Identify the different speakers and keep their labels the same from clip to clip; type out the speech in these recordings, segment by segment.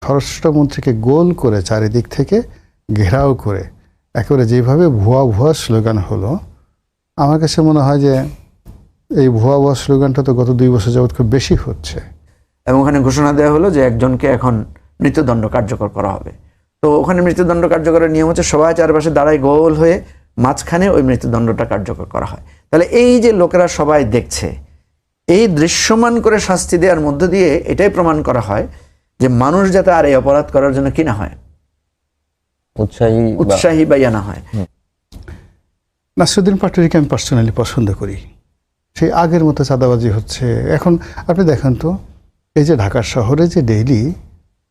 Speaker 1: স্বরাষ্ট্রমন্ত্রীকে গোল করে চারিদিক থেকে ঘেরাও করে একেবারে যেভাবে ভুয়া ভুয়া স্লোগান হলো, আমার কাছে মনে হয় যে এই ভুয়া ভুয়া স্লোগানটা তো গত 2 বছর যাবৎ খুব বেশি হচ্ছে।
Speaker 2: এবং ওখানে ঘোষণা দেওয়া হলো যে একজনকে এখন মৃত্যুদণ্ড কার্যকর করা হবে। তো ওখানে মৃত্যুদণ্ড কার্যকরের নিয়ম হচ্ছে সবাই চারপাশে দাঁড়ায় গোল হয়ে মাঝখানে ওই মৃত্যুদণ্ডটা কার্যকর করা হয়। তাহলে এই যে লোকেরা সবাই দেখছে, এই দৃশ্যমান করে শাস্তি দেওয়ার মধ্য দিয়ে এটাই প্রমাণ করা হয় যে মানুষ যাতে আর এই অপরাধ করার জন্য কি না হয়, উৎসাহী বা ইয়া না হয়।
Speaker 1: নাসিরউদ্দিন পাটোয়ারিকে আমি পার্সোনালি পছন্দ করি। সেই আগের মতো চাঁদাবাজি হচ্ছে এখন। আপনি দেখেন তো, এই যে ঢাকা শহরে যে ডেইলি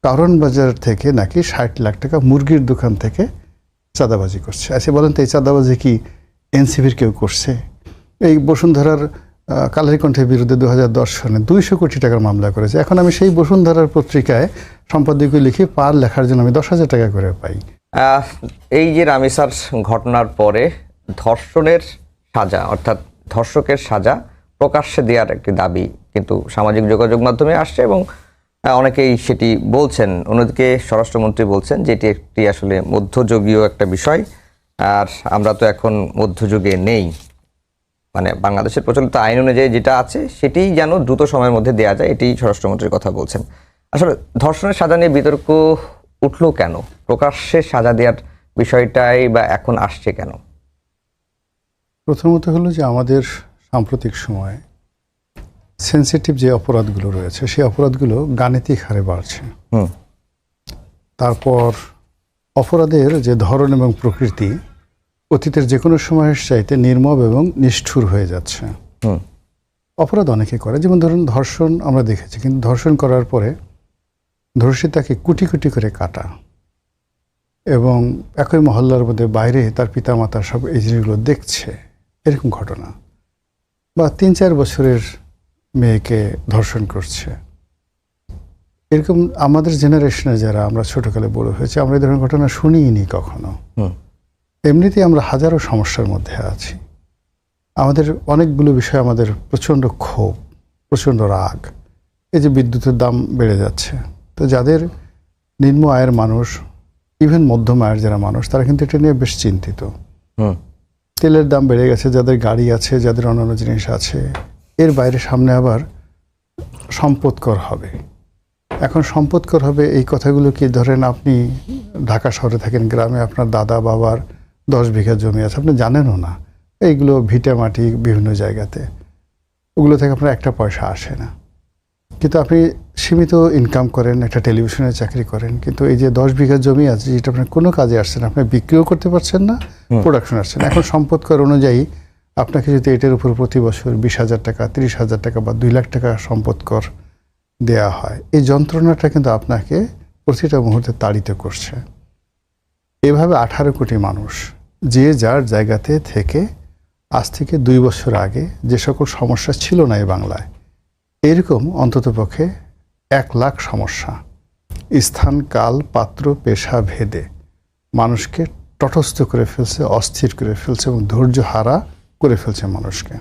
Speaker 1: কারণ বাজার থেকে নাকি 60 লাখ টাকা মুরগির দোকান থেকে চাঁদাবাজি করছে। আচ্ছা বলেন তো, এই চাঁদাবাজি কি এনসিপির কেউ করছে? এই বসুন্ধরার কালারিকণ্ঠের বিরুদ্ধে 2010 সালে 200 কোটি টাকার মামলা করেছে। এখন আমি সেই বসুন্ধরার পত্রিকায় সম্পাদকীয় লিখে পার লেখার জন্য আমি 10,000 টাকা করে পাই।
Speaker 3: এই যে রামিসার ঘটনার পরে ধর্ষণের সাজা অর্থাৎ ধর্ষকের সাজা প্রকাশ্যে দেওয়ার একটি দাবি কিন্তু সামাজিক যোগাযোগ মাধ্যমে আসছে এবং অনেকেই সেটি বলছেন। অন্যদিকে স্বরাষ্ট্রমন্ত্রী বলছেন যে এটি একটি আসলে মধ্যযুগীয় একটা বিষয়, আর আমরা তো এখন মধ্যযুগে নেই, মানে বাংলাদেশের প্রচলিত আইন অনুযায়ী যেটা আছে সেটি যেন দ্রুত সময়ের মধ্যে দেওয়া যায়, এটি স্বরাষ্ট্রমন্ত্রীর কথা বলছেন। আসলে ধর্ষণের সাজা নিয়ে বিতর্ক উঠলো কেন? প্রকাশ্যে সাজা দেওয়ার বিষয়টাই বা এখন আসছে কেন?
Speaker 1: প্রথমত হলো যে আমাদের সাম্প্রতিক সময়ে সেন্সিটিভ যে অপরাধগুলো রয়েছে সেই অপরাধগুলো গাণিতিক হারে বাড়ছে। তারপর অপরাধের যে ধরন এবং প্রকৃতি অতীতের যে কোনো সময়ের চাইতে নির্মম এবং নিষ্ঠুর হয়ে যাচ্ছে। অপরাধ অনেকে করে, যেমন ধরুন ধর্ষণ আমরা দেখেছি, কিন্তু ধর্ষণ করার পরে ধর্ষিতাকে কুটি কুটি করে কাটা এবং একই মহল্লার মধ্যে বাইরে তার পিতামাতা সব এই জিনিসগুলো দেখছে, এরকম ঘটনা। বা 3-4 বছরের মেয়েকে ধর্ষণ করছে, এরকম আমাদের জেনারেশনে যারা আমরা ছোটকালে বড় হয়েছে আমরা এই ধরনের ঘটনা শুনিনি কখনো। এমনিতেই আমরা হাজারো সমস্যার মধ্যে আছি। আমাদের অনেকগুলো বিষয় আমাদের প্রচণ্ড ক্ষোভ, প্রচণ্ড রাগ। এই যে বিদ্যুতের দাম বেড়ে যাচ্ছে, তো যাদের নিম্ন আয়ের মানুষ, ইভেন মধ্যম আয়ের যারা মানুষ, তারা কিন্তু এটা নিয়ে বেশ চিন্তিত। তেলের দাম বেড়ে গেছে, যাদের গাড়ি আছে, যাদের অন্যান্য জিনিস আছে, এর বাইরে সামনে আবার সম্পদ কর হবে। এখন সম্পদ কর হবে এই কথাগুলো কি, ধরেন আপনি ঢাকা শহরে থাকেন, গ্রামে আপনার দাদা বাবার 10 বিঘা জমি আছে, আপনি জানেনও না, এইগুলো ভিটা মাটি বিভিন্ন জায়গাতে, ওগুলো থেকে আপনার একটা পয়সা আসে না। কিন্তু আপনি সীমিত ইনকাম করেন, একটা টেলিভিশনে চাকরি করেন, কিন্তু এই যে 10 বিঘা জমি আছে যেটা আপনার কোনো কাজে আসছে না, আপনি বিক্রিও করতে পারছেন না, প্রোডাকশন আসছে না। এখন সম্পদ কর অনুযায়ী আপনাকে যদি এটার উপর প্রতি বছর 20,000 টাকা, 30,000 টাকা বা 2 লাখ টাকা সম্পদ কর দেয়া হয়, এই যন্ত্রণাটা কিন্তু আপনাকে প্রতিটা মুহূর্তে তাড়িত করছে। এভাবে 18 কোটি মানুষ যে যার জায়গাতে থেকে আজ থেকে 2 বছর আগে যে সকল সমস্যা ছিল না এই বাংলায়, এরকম অন্ততপক্ষে 1 লাখ সমস্যা স্থান কাল পাত্র পেশা ভেদে মানুষকে তটস্থ করে ফেলছে, অস্থির করে ফেলছে এবং ধৈর্য হারা করে ফেলছে মানুষকে।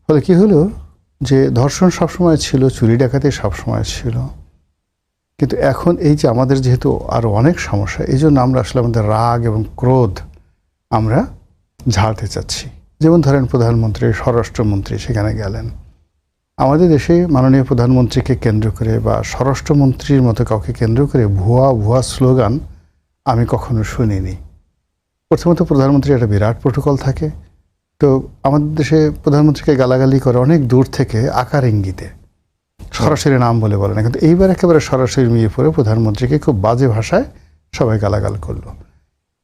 Speaker 1: ফলে কি হলো যে ধর্ষণ সবসময় ছিল, চুরি ডাকাতি সবসময় ছিল, কিন্তু এখন এই যে আমাদের যেহেতু আরও অনেক সমস্যা, এই জন্য আমরা আসলে আমাদের রাগ এবং ক্রোধ আমরা ঝাড়তে চাচ্ছি। যেমন ধরেন প্রধানমন্ত্রী, স্বরাষ্ট্রমন্ত্রী সেখানে গেলেন। আমাদের দেশে মাননীয় প্রধানমন্ত্রীকে কেন্দ্র করে বা স্বরাষ্ট্রমন্ত্রীর মতো কাউকে কেন্দ্র করে ভুয়া ভুয়া স্লোগান আমি কখনো শুনিনি। প্রথমত প্রধানমন্ত্রীর একটা বিরাট প্রোটোকল থাকে, তো আমাদের দেশে প্রধানমন্ত্রীকে গালাগালি করে অনেক দূর থেকে আকার ইঙ্গিতে, সরাসরি নাম বলে বলে না। কিন্তু এইবার একেবারে সরাসরি মিয়ে পড়ে প্রধানমন্ত্রীকে খুব বাজে ভাষায় সবাই গালাগাল করলো।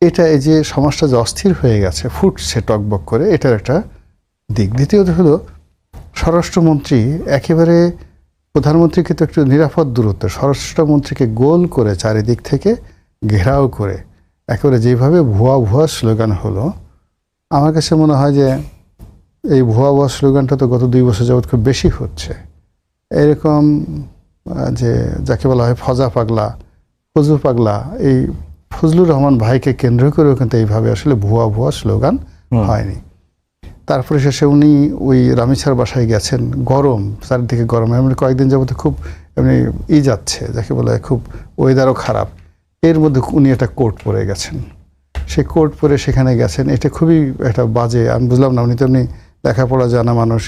Speaker 1: এটা এই যে সমাজটা যে অস্থির হয়ে গেছে, ফুটছে টকবক করে, এটার একটা দিক। দ্বিতীয়ত হলো স্বরাষ্ট্রমন্ত্রী একেবারে প্রধানমন্ত্রীকে তো একটু নিরাপদ দূরত্ব, স্বরাষ্ট্রমন্ত্রীকে গোল করে চারিদিক থেকে ঘেরাও করে একেবারে যেভাবে ভুয়া ভুয়া স্লোগান হলো, আমার কাছে মনে হয় যে এই ভুয়া ভুয়া স্লোগানটা তো গত 2 বছর যাবৎ খুব বেশি হচ্ছে। এরকম যে যাকে বলা হয় ফজা পাগলা, ফজু পাগলা, এই ফজলুর রহমান ভাইকে কেন্দ্র করেও কিন্তু এইভাবে আসলে ভুয়া ভুয়া স্লোগান হয়নি। তারপরে শেষে উনি ওই রামিসার বাসায় গেছেন, গরম, চারিদিকে গরম, এমন কয়েকদিন যাবত খুব এমনি যাচ্ছে, যাকে বলে খুব ওয়েদারও খারাপ, এর মধ্যে উনি একটা কোট পরে গেছেন। সে কোট পরে সেখানে গেছেন, এটা খুবই একটা বাজে। আমি বুঝলাম না, উনি তো এমনি লেখাপড়া জানা মানুষ,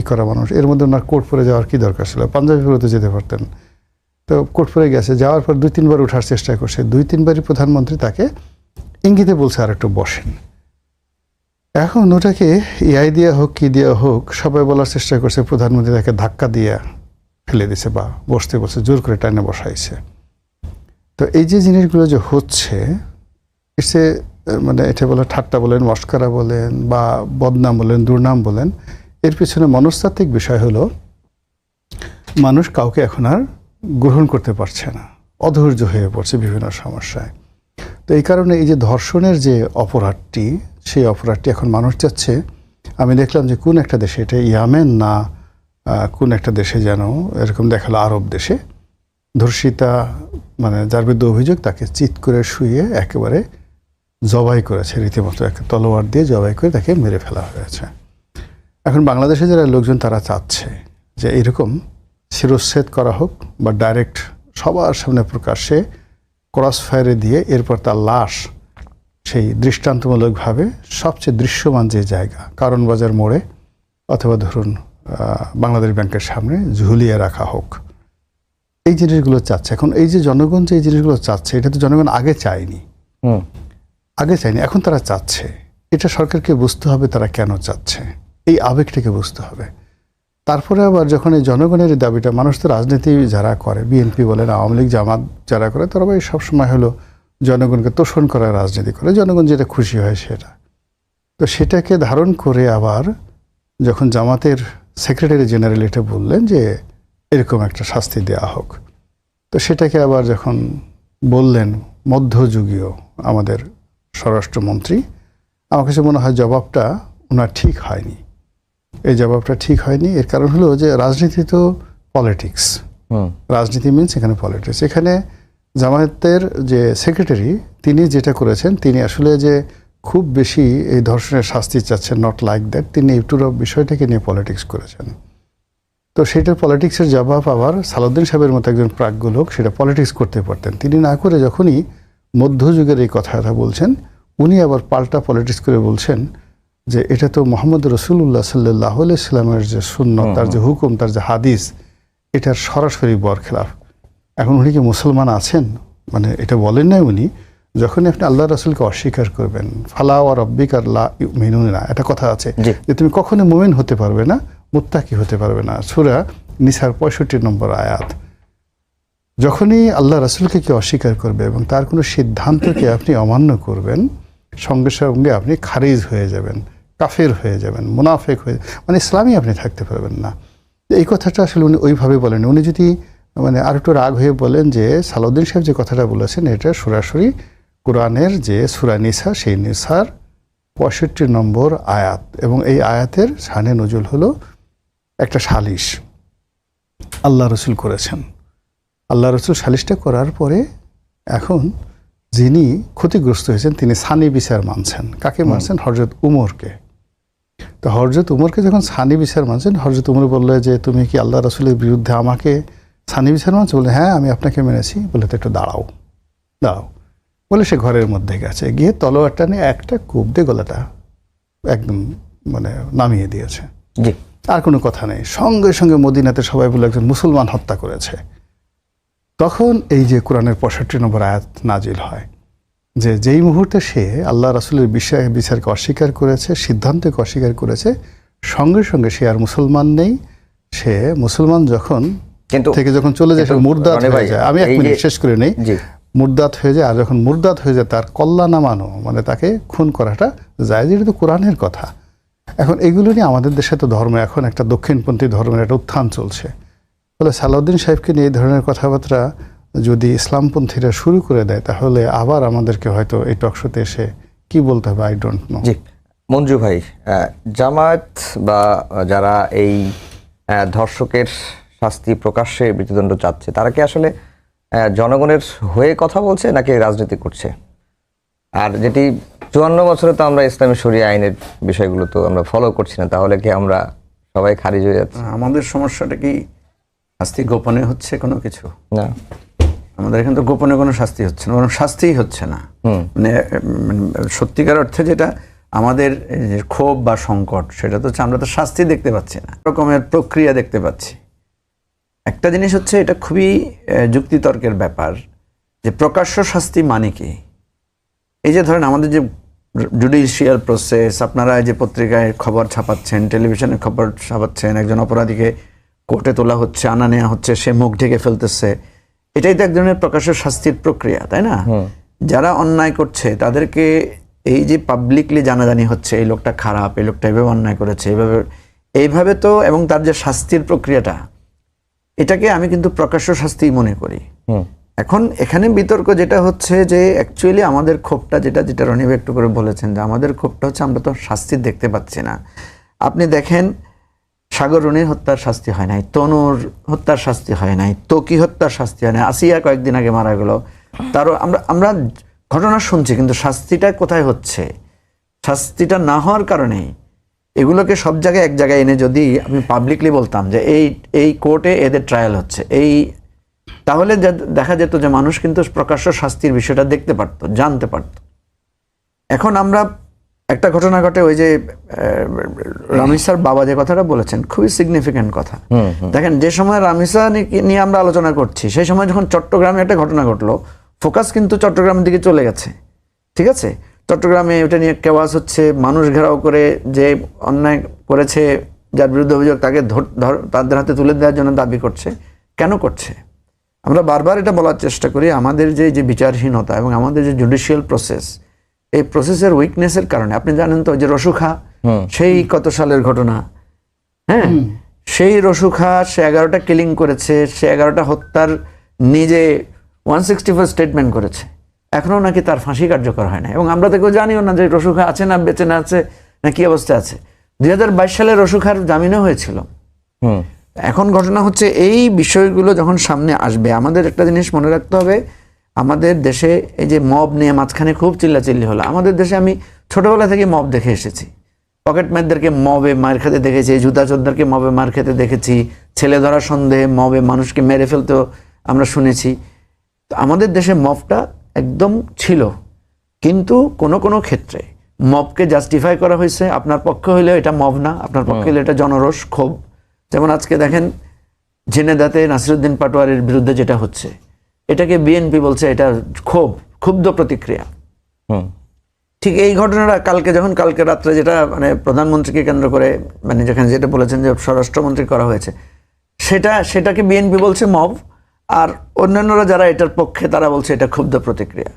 Speaker 1: করা মানুষ, এর মধ্যে ওনার কোট পরে যাওয়ার কি দরকার ছিল? পাঞ্জাবি পরে তো যেতে পারতেন। তো কোট পরে গেছে, যাওয়ার পর 2-3 বার ওঠার চেষ্টা করছে, 2-3 বারই প্রধানমন্ত্রী তাকে ইঙ্গিতে বলছে আর একটু বসেন। এখন ওটাকে এআই দেওয়া হোক কি দেওয়া হোক, সবাই বলার চেষ্টা করছে প্রধানমন্ত্রী তাকে ধাক্কা দিয়ে ফেলে দিছে বা বসতে বলছে, জোর করে টাইনে বসাইছে। তো এই যে জিনিসগুলো যে হচ্ছে, এসে মানে এটা বলে ঠাট্টা বলেন, মস্করা বলেন বা বদনাম বলেন, দুর্নাম বলেন, এর পিছনে মনস্তাত্ত্বিক বিষয় হলো মানুষ কাউকে এখন আর গ্রহণ করতে পারছে না, অধৈর্য হয়ে পড়ছে বিভিন্ন সমস্যায়। তো এই কারণে এই যে ধর্ষণের যে অপরাধটি, সেই অপরাধটি এখন মানুষ চাচ্ছে। আমি দেখলাম যে কোন একটা দেশে, এটা ইয়ামেন না কোন একটা দেশে যেন এরকম দেখালো, আরব দেশে ধর্ষিতা মানে যার বিরুদ্ধে অভিযোগ, তাকে চিৎ করে শুয়ে একেবারে জবাই করেছে, রীতিমতো একটা তলোয়ার দিয়ে জবাই করে তাকে মেরে ফেলা হয়েছে। এখন বাংলাদেশে যারা লোকজন তারা চাচ্ছে যে এরকম শিরচ্ছেদ করা হোক বা ডাইরেক্ট সবার সামনে প্রকাশ্যে ক্রস ফায়ারে দিয়ে এরপর তার লাশ সেই দৃষ্টান্তমূলকভাবে সবচেয়ে দৃশ্যমান যে জায়গা, কারণ বাজার মোড়ে অথবা ধরুন বাংলাদেশ ব্যাংকের সামনে ঝুলিয়ে রাখা হোক। এই জিনিসগুলো চাচ্ছে। এখন এই যে জনগণ যে এই জিনিসগুলো চাচ্ছে, এটা তো জনগণ আগে চায়নি, এখন তারা চাচ্ছে। এটা সরকারকে বুঝতে হবে তারা কেন চাচ্ছে, এই আবেগটাকে বুঝতে হবে। তারপরে আবার যখন এই জনগণের এই দাবিটা, মানুষ তো রাজনীতি যারা করে, বিএনপি বলেন, আওয়ামী লীগ, জামাত যারা করে, তারা ভাই সবসময় হলো জনগণকে তোষণ করার রাজনীতি করে, জনগণ যেটা খুশি হয় সেটা। তো সেটাকে ধারণ করে আবার যখন জামাতের সেক্রেটারি জেনারেল এটা বললেন যে এরকম একটা শাস্তি দেওয়া হোক, তো সেটাকে আবার যখন বললেন মধ্যযুগীয় আমাদের স্বরাষ্ট্রমন্ত্রী, আমার কাছে মনে হয় জবাবটা ওনার ঠিক হয়নি। এই জবাবটা ঠিক হয়নি। এর কারণ হলো যে রাজনীতি তো পলিটিক্স, রাজনীতি মিনস এখানে পলিটিক্স। এখানে জামায়াতের যে সেক্রেটারি তিনি যেটা করেছেন, তিনি আসলে যে খুব বেশি এই ধর্ষণের শাস্তি চাচ্ছেন, নট লাইক দ্যাট, তিনি এই পুরো বিষয়টাকে নিয়ে পলিটিক্স করেছেন। তো সেটার পলিটিক্সের জবাব আবার সালাউদ্দিন সাহেবের মতো একজন প্রাজ্ঞ লোক সেটা পলিটিক্স করতে পারতেন, তিনি না করে যখনই মধ্যযুগের এই কথাটা বলছেন, উনি আবার পাল্টা পলিটিক্স করে বলছেন যে এটা তো মোহাম্মদ রসুল্লাহ সাল্লাল্লাহু আলাইহি সাল্লামের যে সুন্নত, তার যে হুকুম, তার যে হাদিস, এটার সরাসরি বরখেলাফ। এখন উনি কি মুসলমান আছেন? মানে এটা বলেন না উনি, যখনই আপনি আল্লাহ রাসূলকে অস্বীকার করবেন, ফালা ওয়া রাব্বিকা লা ইউমিনুনা, একটা কথা আছে যে তুমি কখনো মুমিন হতে পারবে না, মুত্তাকি হতে পারবে না। সূরা নিসার 65 নম্বর আয়াত। যখনই আল্লাহ রাসূলকে কি অস্বীকার করবে এবং তার কোনো সিদ্ধান্তকে আপনি অমান্য করবেন, সঙ্গে সঙ্গে আপনি খারিজ হয়ে যাবেন, কাফের হয়ে যাবেন, মুনাফেক হয়ে, মানে ইসলামই আপনি থাকতে পারবেন না। এই কথাটা আসলে উনি ওইভাবে বলেন। উনি যদি মানে আর একটু রাগ হয়ে বলেন যে সালাউদ্দিন সাহেব যে কথাটা বলেছেন এটা সরাসরি কোরআনের যে সূরা নিসা, সেই নিসার 65 নম্বর আয়াত, এবং এই আয়াতের শানে নজুল হলো একটা সালিশ আল্লাহ রসুল করেছেন। আল্লাহ রসুল সালিশটা করার পরে এখন যিনি ক্ষতিগ্রস্ত হয়েছেন তিনি সানি বিচার মানছেন। কাকে মানছেন? হযরত উমরকে। তো হযরত উমরকে যখন সানি বিচার মানছেন, হযরত উমর বলল যে তুমি কি আল্লাহ রসুলের বিরুদ্ধে আমাকে সানি বিচার মানছো? বলে হ্যাঁ আমি আপনাকে মেনেছি। বলে তো একটু দাঁড়াও বলে সে ঘরের মধ্যে গেছে, গিয়ে তলোয়ারটা নিয়ে একটা কূপ দিয়ে গলাটা একদম মানে নামিয়ে দিয়েছে। আর কোনো কথা নেই। সঙ্গে সঙ্গে মদিনাতে সবাই বলে একজন মুসলমান হত্যা করেছে। তখন এই যে কোরআনের 65 নম্বর আয়াত নাজিল হয় যে যেই মুহূর্তে সে আল্লাহ রাসূলের বিচারকে অস্বীকার করেছে, সিদ্ধান্তকে অস্বীকার করেছে, সঙ্গে সঙ্গে সে আর মুসলমান নেই। সে মুসলমান যখন থেকে যখন চলে যায় সে মুরদাদ হয়ে যায়। আমি 1 মিনিট শেষ করে নেই। মুরদাদ হয়ে যায়, আর যখন মুরদাদ হয়ে যায় তার কল্লা নামানো মানে তাকে খুন করাটা যায়, যেটা তো কোরআনের কথা। এখন এগুলো নিয়ে আমাদের দেশে তো ধর্ম এখন একটা দক্ষিণপন্থী ধর্মের একটা উত্থান চলছে। ফলে সালাউদ্দিন সাহেবকে নিয়ে এই ধরনের কথাবার্তা যদি ইসলামপন্থীরা শুরু করে দেয়, তাহলে আবার আমাদেরকে হয়তো এই টকশোতে এসে কি বলতে হবে, আই ডোন্ট নো।
Speaker 3: জি মঞ্জু ভাই, জামায়াত বা যারা এই ধর্ষকের শাস্তি প্রকাশ্যে মৃত্যুদণ্ড চাচ্ছে, তারা কি আসলে জনগণের হয়ে কথা বলছে নাকি রাজনীতি করছে? আর যেটি 54 বছরে তো আমরা ইসলামী শরিয়া আইনের বিষয়গুলো তো আমরা ফলো করছি না, তাহলে কি আমরা সবাই খারিজ হয়ে যাচ্ছে?
Speaker 2: আমাদের সমস্যাটা কি শাস্তি গোপনে হচ্ছে কোনো কিছু?
Speaker 3: না,
Speaker 2: আমাদের এখানে তো গোপনে কোনো শাস্তি হচ্ছে না, বরং শাস্তিই হচ্ছে না। মানে সত্যিকার অর্থে যেটা আমাদের যে ক্ষোভ বা সংকট, সেটা তো হচ্ছে আমরা তো শাস্তি দেখতে পাচ্ছি না, রকমের প্রক্রিয়া দেখতে পাচ্ছি। একটা জিনিস হচ্ছে, এটা খুবই যুক্তিতর্কের ব্যাপার, যে প্রকাশ্য শাস্তি মানে কি। এই যে ধরেন আমাদের যে জুডিশিয়াল প্রসেস, আপনারা যে পত্রিকায় খবর ছাপাচ্ছেন, টেলিভিশনে খবর ছাপাচ্ছেন, একজন অপরাধীকে কোর্টে তোলা হচ্ছে, আনা নেওয়া হচ্ছে, সে মুখ ঢেকে ফেলতেছে, এটাই তো এক ধরনের প্রকাশ্য শাস্তির প্রক্রিয়া, তাই না? যারা অন্যায় করছে তাদেরকে এই যে পাবলিকলি জানাজানি হচ্ছে, এই লোকটা খারাপ, এই লোকটা এইভাবে অন্যায় করেছে, এইভাবে তো, এবং তার যে শাস্তির প্রক্রিয়াটা, এটাকে আমি কিন্তু প্রকাশ্য শাস্তি মনে করি। এখন এখানে বিতর্ক যেটা হচ্ছে যে অ্যাকচুয়ালি আমাদের ক্ষোভটা যেটা রনিব একটু করে বলেছেন, যে আমাদের ক্ষোভটা হচ্ছে আমরা তো শাস্তি দেখতে পাচ্ছি না। আপনি দেখেন, সাগর রুনির হত্যার শাস্তি হয় নাই, তনুর হত্যার শাস্তি হয় নাই, তকি হত্যার শাস্তি হয় নাই, আসিয়া কয়েকদিন আগে মারা গেল, তারও আমরা ঘটনা শুনছি, কিন্তু শাস্তিটা কোথায় হচ্ছে? শাস্তিটা না হওয়ার কারণে এগুলোকে সব জায়গায় এক জায়গায় এনে যদি আমি পাবলিকলি বলতাম যে এই কোর্টে এদের ট্রায়াল হচ্ছে, তাহলে দেখা যেত যে মানুষ কিন্তু প্রকাশ্য শাস্তির বিষয়টা দেখতে পারতো, জানতে পারতো। এখন আমরা একটা ঘটনা ঘটে, ওই যে রামিসার বাবা যে কথাটা বলেছেন, খুবই সিগনিফিক্যান্ট কথা। দেখেন, যে সময় রামিসা নিয়ে আমরা আলোচনা করছি, সেই সময় যখন চট্টগ্রামে একটা ঘটনা ঘটলো, ফোকাস কিন্তু চট্টগ্রামের দিকে চলে গেছে। ঠিক আছে, চট্টগ্রামে ওটা নিয়ে কেওয়াস হচ্ছে, মানুষ ঘেরাও করে যে অন্যায় করেছে, যার বিরুদ্ধে অভিযোগ, তাকে তাদের হাতে তুলে দেওয়ার জন্য দাবি করছে। কেন করছে? আমরা বারবার এটা বলার চেষ্টা করি, আমাদের যে বিচারহীনতা এবং আমাদের যে জুডিশিয়াল প্রসেস, এই প্রসেসের উইকনেসের কারণে। আপনি জানেন তো যে রসুখা, সেই কত সালের ঘটনা, হ্যাঁ, সেই রসুখা, সে 11টা কিলিং করেছে, সে 11টা হত্যার নিজে 164 স্টেটমেন্ট করেছে, এখনো নাকি তার ফাঁসি কার্যকর হয় না, এবং আমরা তো কেউ জানিও না যে রসুখা আছে না বেঁচে না আছে না কি অবস্থা আছে। 2022 সালে রসুখার জামিনও হয়েছিল। এখন ঘটনা হচ্ছে, এই বিষয়গুলো যখন সামনে আসবে, আমাদের একটা জিনিস মনে রাখতে হবে, আমাদের দেশে এই যে মব নিয়ে মাঝখানে খুব চিল্লাচিল্লি হলো, আমাদের দেশে আমি ছোটবেলা থেকে মব দেখে এসেছি। পকেটম্যানদেরকে মবে মার খেতে দেখেছি, জুতা চোদ্দারকে মবে মার খেতে দেখেছি, ছেলে ধরা সন্দেহে মবে মানুষকে মেরে ফেলতেও আমরা শুনেছি। তো আমাদের দেশে মবটা একদম ছিল, কিন্তু কোনো ক্ষেত্রে মবকে জাস্টিফাই করা হয়েছে। আপনার পক্ষে হইলে এটা মব না, আপনার পক্ষে হইলে এটা জনরোষ, ক্ষোভ। যেমন আজকে দেখেন ঝিনেদাতে নাসিরুদ্দিন পাটোয়ারির বিরুদ্ধে যেটা হচ্ছে, এটাকে বিএনপি বলছে এটা ক্ষুব্ধ প্রতিক্রিয়া। ঠিক এই ঘটনাটা কালকে রাত্রে যেটা মানে প্রধানমন্ত্রীকে কেন্দ্র করে, মানে যেখানে যেটা বলেছেন যে স্বরাষ্ট্রমন্ত্রী করা হয়েছে, সেটাকে বিএনপি বলছে মব, আর অন্যান্যরা যারা এটার পক্ষে তারা বলছে এটা ক্ষুব্ধ প্রতিক্রিয়া।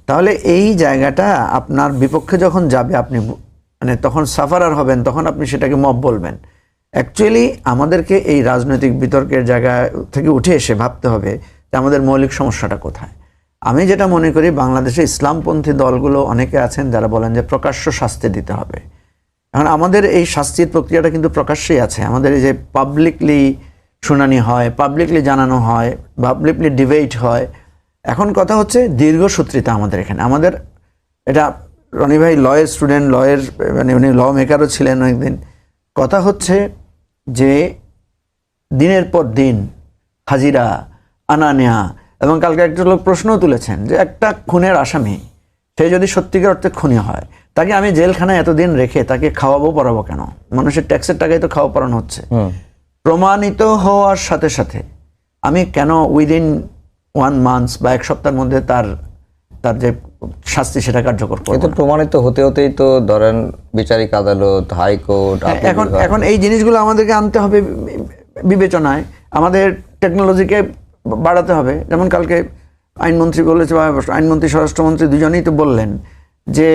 Speaker 2: তাহলে এই জায়গাটা আপনার বিপক্ষে যখন যাবে, আপনি মানে তখন সাফারার হবেন, তখন আপনি সেটাকে মব বলবেন। অ্যাকচুয়ালি আমাদেরকে এই রাজনৈতিক বিতর্কের জায়গা থেকে উঠে এসে ভাবতে হবে যে আমাদের মৌলিক সমস্যাটা কোথায়। আমি যেটা মনে করি, বাংলাদেশে ইসলামপন্থী দলগুলো অনেকে আছেন যারা বলেন যে প্রকাশ্য শাস্তি দিতে হবে। এখন আমাদের এই শাস্তির প্রক্রিয়াটা কিন্তু প্রকাশ্যেই আছে। আমাদের এই যে পাবলিকলি শুনানি হয়, পাবলিকলি জানানো হয়, পাবলিকলি ডিবেট হয়। এখন কথা হচ্ছে দীর্ঘসূত্রিতা আমাদের এখানে। আমাদের এটা, রনি ভাই লয়ের স্টুডেন্ট, মানে উনি ল মেকারও ছিলেন অনেকদিন। কথা হচ্ছে যে দিনের পর দিন হাজিরা, আনা নেয়া, এবং কালকে একটা লোক প্রশ্নও তুলেছেন যে একটা খুনের আসামি, সে যদি সত্যিকার অর্থে খুনি হয়, তাকে আমি জেলখানায় এতদিন রেখে তাকে খাওয়াবো পড়াবো কেন? মানুষের ট্যাক্সের টাকায় তো খাওয়া পড়ানো হচ্ছে। প্রমাণিত হওয়ার সাথে সাথে আমি কেন উইদিন 1 মান্থ বা 1 সপ্তাহের মধ্যে তার যে শাস্তি সেটা কার্যকর করব?
Speaker 3: কিন্তু প্রমাণিত হতেই তো ধরেন বিচারিক আদালত, হাইকোর্ট,
Speaker 2: এখন এই জিনিসগুলো আমাদেরকে আনতে হবে বিবেচনায়। আমাদের টেকনোলজিকে বাড়াতে হবে। যেমন কালকে আইনমন্ত্রী বলেছে, আইনমন্ত্রী স্বরাষ্ট্রমন্ত্রী দুজনেই তো বললেন যে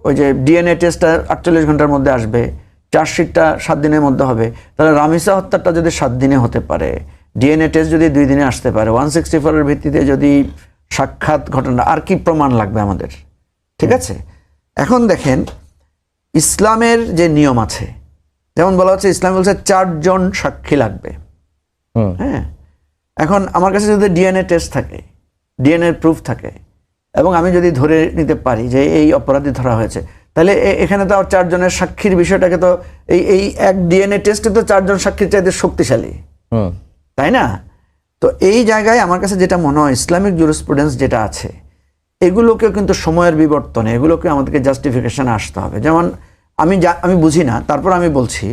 Speaker 2: ওই যে ডিএনএ টেস্টটা 48 ঘন্টার মধ্যে আসবে, চার্জশিটটা 7 দিনের মধ্যে হবে। তাহলে রামিসা হত্যাটা যদি 7 দিনে হতে পারে, ডিএনএ টেস্ট যদি 2 দিনে আসতে পারে, 164-এর ভিত্তিতে যদি সাক্ষাৎ ঘটনা, আর কি প্রমাণ লাগবে আমাদের? ঠিক আছে, এখন দেখেন ইসলামের যে নিয়ম আছে, যেমন বলা হচ্ছে ইসলাম বলছে 4 জন সাক্ষী লাগবে। হ্যাঁ, এখন আমার কাছে যদি ডিএনএ টেস্ট থাকে, ডিএনএ প্রুফ থাকে, এবং আমি যদি ধরে নিতে পারি যে এই অপরাধী ধরা হয়েছে, তাহলে এখানে তো আর 4 জনের সাক্ষীর বিষয়টাকে তো এই এক ডিএনএ টেস্টে তো 4 জন সাক্ষীর চাইতে শক্তিশালী, তাই না? তো এই জায়গায় আমার কাছে যেটা মনে হয় ইসলামিক জুরিসপ্রুডেন্স যেটা আছে এগুলোকেও কিন্তু সময়ের বিবর্তনে এগুলোকে আমাদেরকে জাস্টিফিকেশনে আসতে হবে। যেমন আমি বুঝি না, তারপর আমি বলছি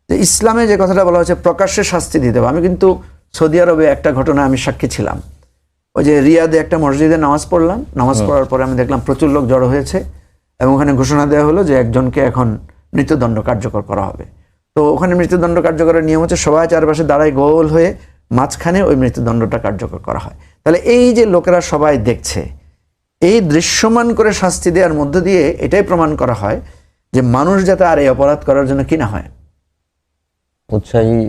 Speaker 2: যে ইসলামে যে কথাটা বলা হচ্ছে প্রকাশ্যে শাস্তি দিতে হবে। আমি কিন্তু সৌদি আরবে একটা ঘটনা আমি সাক্ষী ছিলাম। ওই যে রিয়াদে একটা মসজিদে নামাজ পড়লাম, নামাজ পড়ার পরে আমি দেখলাম প্রচুর লোক জড়ো হয়েছে এবং ওখানে ঘোষণা দেওয়া হলো যে একজনকে এখন মৃত্যুদণ্ড কার্যকর করা হবে। তো ওখানে মৃত্যুদণ্ড কার্যকরের নিয়ম হচ্ছে সবাই চারপাশে দাঁড়ায় গোল হয়ে মাঝখানে ওই মৃত্যুদণ্ডটা কার্যকর করা হয়। তাহলে এই যে লোকেরা সবাই দেখছে, এই দৃশ্যমান করে শাস্তি দেওয়ার মধ্য দিয়ে এটাই প্রমাণ করা হয় যে মানুষ যাতে আর এই অপরাধ করার জন্য কি না হয়,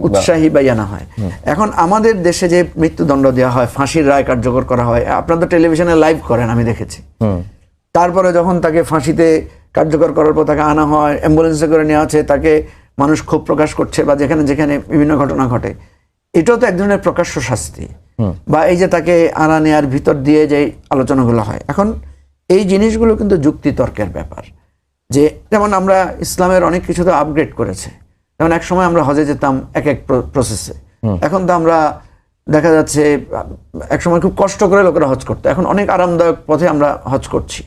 Speaker 2: উৎসাহী বা ইয়া না হয়। এখন আমাদের দেশে যে মৃত্যুদণ্ড দেওয়া হয়, ফাঁসির রায় কার্যকর করা হয়, আপনারা তো টেলিভিশনে লাইভ করেন, আমি দেখেছি। তারপরে যখন তাকে ফাঁসিতে কার্যকর করার পর তাকে আনা হয়, অ্যাম্বুলেন্সে করে নেওয়া হচ্ছে, তাকে মানুষ ক্ষোভ প্রকাশ করছে বা যেখানে যেখানে বিভিন্ন ঘটনা ঘটে, এটাও তো এক ধরনের প্রকাশ্য শাস্তি। বা এই যে তাকে আনা নেয়ার ভিতর দিয়ে যে আলোচনাগুলো হয়, এখন এই জিনিসগুলো কিন্তু যুক্তিতর্কের ব্যাপার। যে যেমন আমরা ইসলামের অনেক কিছু তো আপগ্রেড করেছে। যেমন এক সময় আমরা হজে যেতাম এক প্রসেসে, এখন তো আমরা দেখা যাচ্ছে এক সময় খুব কষ্ট করে লোকেরা হজ করতো, এখন অনেক আরামদায়ক পথে আমরা হজ করছি।